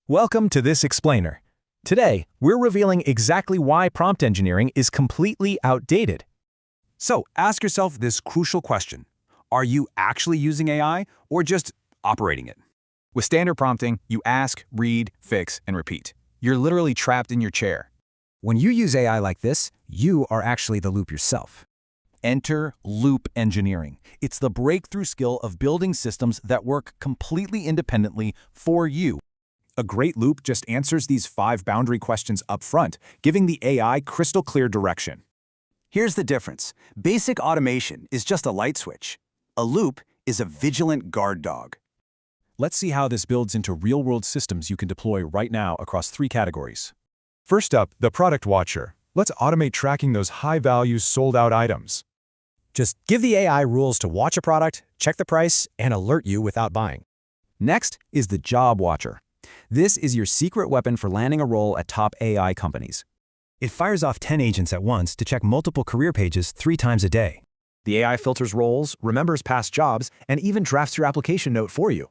Welcome to This Explainer. Today, we're revealing exactly why prompt engineering is completely outdated. So ask yourself this crucial question. Are you actually using AI or just operating it? With standard prompting, you ask, read, fix, and repeat. You're literally trapped in your chair. When you use AI like this, you are actually the loop yourself. Enter loop engineering. It's the breakthrough skill of building systems that work completely independently for you. A great loop just answers these 5 boundary questions up front, giving the AI crystal clear direction. Here's the difference. Basic automation is just a light switch. A loop is a vigilant guard dog. Let's see how this builds into real-world systems you can deploy right now across 3 categories. First up, the product watcher. Let's automate tracking those high-value sold-out items. Just give the AI rules to watch a product, check the price, and alert you without buying. Next is the job watcher. This is your secret weapon for landing a role at top AI companies. It fires off 10 agents at once to check multiple career pages 3 times a day. The AI filters roles, remembers past jobs, and even drafts your application note for you.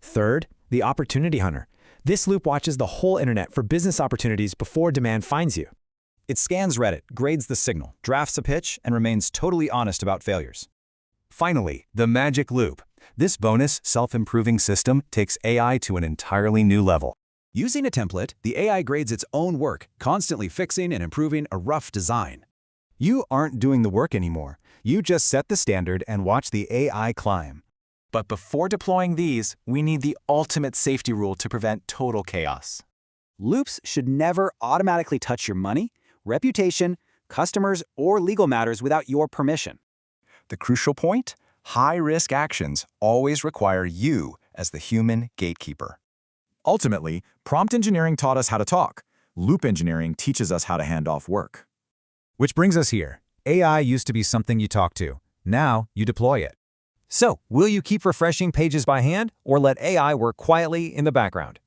Third, the opportunity hunter. This loop watches the whole internet for business opportunities before demand finds you. It scans Reddit, grades the signal, drafts a pitch, and remains totally honest about failures. Finally, the magic loop. This bonus, self-improving system takes AI to an entirely new level. Using a template, the AI grades its own work, constantly fixing and improving a rough design. You aren't doing the work anymore. You just set the standard and watch the AI climb. But before deploying these, we need the ultimate safety rule to prevent total chaos. Loops should never automatically touch your money, reputation, customers, or legal matters without your permission. The crucial point? High-risk actions always require you as the human gatekeeper. Ultimately, prompt engineering taught us how to talk. Loop engineering teaches us how to hand off work. Which brings us here. AI used to be something you talk to. Now you deploy it. So, will you keep refreshing pages by hand or let AI work quietly in the background?